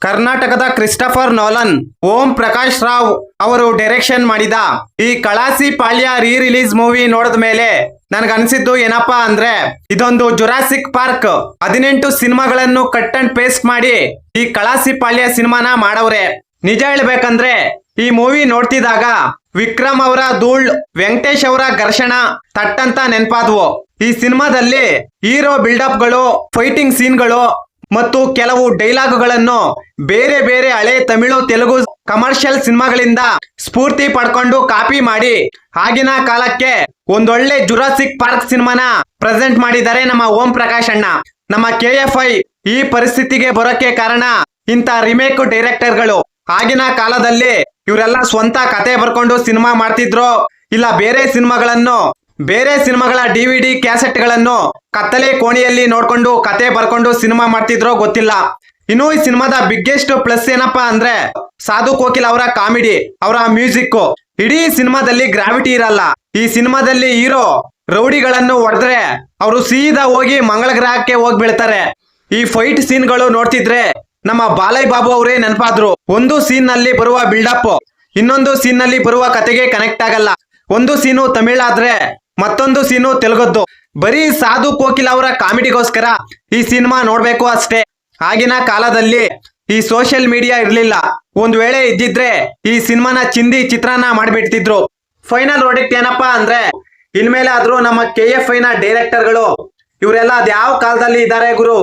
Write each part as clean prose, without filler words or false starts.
ಕರ್ನಾಟಕದ Christopher Nolan Om Prakash Rao ಅವರು direction ಮಾಡಿದ ಈ ಕಳಾಸಿ ಪಾಳ್ಯ ರೀ ರಿಲೀಸ್ ಮೂವಿ ನೋಡಿದ ಮೇಲೆ ನನ್ಗನ್ಸಿದ್ದು ಏನಪ್ಪಾ ಅಂದ್ರೆ ಇದೊಂದು ಜುರಾಸಿಕ್ ಪಾರ್ಕ್ 18 ಸಿನಿಮಾಗಳನ್ನು ಕಟ್ ಅಂಡ್ ಪೇಸ್ಟ್ ಮಾಡಿ ಈ ಕಳಾಸಿ ಪಾಳ್ಯ ಸಿನಿಮಾನ ಮಾಡವ್ರೆ. ನಿಜ ಹೇಳ್ಬೇಕಂದ್ರೆ ಈ ಮೂವಿ ನೋಡ್ತಿದ್ದಾಗ ವಿಕ್ರಮ್ ಅವರ ಧೂಳ್, ವೆಂಕಟೇಶ್ ಅವರ ಘರ್ಷಣ ತಟ್ಟಂತ ನೆನ್ಪಾದ್ವು. ಈ ಸಿನಿಮಾದಲ್ಲಿ ಹೀರೋ ಬಿಲ್ಡಪ್ ಗಳು, ಫೈಟಿಂಗ್ ಸೀನ್ಗಳು ಮತ್ತು ಕೆಲವು ಡೈಲಾಗ್ಗಳನ್ನು ಬೇರೆ ಬೇರೆ ಹಳೆ ತಮಿಳು, ತೆಲುಗು ಕಮರ್ಷಿಯಲ್ ಸಿನಿಮಾಗಳಿಂದ ಸ್ಫೂರ್ತಿ ಪಡ್ಕೊಂಡು ಕಾಪಿ ಮಾಡಿ ಆಗಿನ ಕಾಲಕ್ಕೆ ಒಂದೊಳ್ಳೆ ಜುರಾಸಿಕ್ ಪಾರ್ಕ್ ಸಿನಿಮಾನ ಪ್ರೆಸೆಂಟ್ ಮಾಡಿದ್ದಾರೆ ನಮ್ಮ ಓಂ ಪ್ರಕಾಶ್ ಅಣ್ಣ. ನಮ್ಮ KFI ಈ ಪರಿಸ್ಥಿತಿಗೆ ಬರೋಕೆ ಕಾರಣ ಇಂಥ ರಿಮೇಕ್ ಡೈರೆಕ್ಟರ್ಗಳು. ಆಗಿನ ಕಾಲದಲ್ಲಿ ಇವರೆಲ್ಲ ಸ್ವಂತ ಕತೆ ಬರ್ಕೊಂಡು ಸಿನಿಮಾ ಮಾಡ್ತಿದ್ರು, ಇಲ್ಲ ಬೇರೆ ಸಿನಿಮಾಗಳ DVD ಕ್ಯಾಸೆಟ್ ಗಳನ್ನು ಕತ್ತಲೆ ಕೋಣೆಯಲ್ಲಿ ನೋಡ್ಕೊಂಡು ಕತೆ ಬರ್ಕೊಂಡು ಸಿನಿಮಾ ಮಾಡ್ತಿದ್ರೋ ಗೊತ್ತಿಲ್ಲ. ಇನ್ನು ಈ ಸಿನಿಮಾದ ಬಿಗ್ಗೆಸ್ಟ್ ಪ್ಲಸ್ ಏನಪ್ಪಾ ಅಂದ್ರೆ ಸಾಧು ಕೋಕಿಲ್ ಅವರ ಕಾಮಿಡಿ, ಅವರ ಮ್ಯೂಸಿಕ್. ಇಡೀ ಸಿನಿಮಾದಲ್ಲಿ ಗ್ರಾವಿಟಿ ಇರಲ್ಲ. ಈ ಸಿನಿಮಾದಲ್ಲಿ ಹೀರೋ ರೌಡಿಗಳನ್ನು ಹೊಡೆದ್ರೆ ಅವರು ಸೀದಾ ಹೋಗಿ ಮಂಗಳ ಗ್ರಹಕ್ಕೆ ಹೋಗಿ ಬೀಳ್ತಾರೆ. ಈ ಫೈಟ್ ಸೀನ್ಗಳು ನೋಡ್ತಿದ್ರೆ ನಮ್ಮ ಬಾಲಯ್ಯ ಬಾಬು ಅವರೇ ನೆನಪಾದ್ರು. ಒಂದು ಸೀನ್ ನಲ್ಲಿ ಬರುವ ಬಿಲ್ಡಪ್ ಇನ್ನೊಂದು ಸೀನ್ ನಲ್ಲಿ ಬರುವ ಕತೆಗೆ ಕನೆಕ್ಟ್ ಆಗಲ್ಲ. ಒಂದು ಸೀನು ತಮಿಳಾದ್ರೆ ಮತ್ತೊಂದು ಸೀನು ತೆಲುಗದ್ದು. ಬರೀ ಸಾಧು ಕೋಕಿಲ್ ಅವರ ಕಾಮಿಡಿಗೋಸ್ಕರ ಈ ಸಿನಿಮಾ ನೋಡ್ಬೇಕು ಅಷ್ಟೇ. ಆಗಿನ ಕಾಲದಲ್ಲಿ ಈ ಸೋಷಿಯಲ್ ಮೀಡಿಯಾ ಇರ್ಲಿಲ್ಲ. ಒಂದ್ ವೇಳೆ ಇದ್ದಿದ್ರೆ ಈ ಸಿನಿಮಾನ ಚಿಂದಿ ಚಿತ್ರಾನ್ನ ಮಾಡ್ಬಿಡ್ತಿದ್ರು. ಫೈನಲ್ ವರ್ಡಿಕ್ಟ್ ಏನಪ್ಪಾ ಅಂದ್ರೆ ಇನ್ಮೇಲೆ ಆದ್ರೂ ನಮ್ಮ KFI ನ ಡೈರೆಕ್ಟರ್ಗಳು ಇವರೆಲ್ಲ ಅದ್ಯಾವ ಕಾಲದಲ್ಲಿ ಇದ್ದಾರೆ ಗುರು.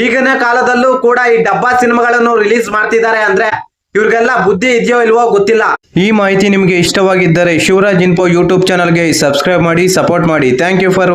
ಈಗಿನ ಕಾಲದಲ್ಲೂ ಕೂಡ ಈ ಡಬ್ಬಾ ಸಿನಿಮಾಗಳನ್ನು ರಿಲೀಸ್ ಮಾಡ್ತಿದ್ದಾರೆ ಅಂದ್ರೆ ಇವ್ರಿಗೆಲ್ಲ ಬುದ್ಧಿ ಇದೆಯೋ ಇಲ್ವೋ ಗೊತ್ತಿಲ್ಲ. ಈ ಮಾಹಿತಿ ನಿಮಗೆ ಇಷ್ಟವಾಗಿದ್ದರೆ ಶಿವರಾಜ್ ಇನ್ಫೋ ಯೂಟ್ಯೂಬ್ ಚಾನಲ್ಗೆ ಸಬ್ಸ್ಕ್ರೈಬ್ ಮಾಡಿ, ಸಪೋರ್ಟ್ ಮಾಡಿ. Thank you for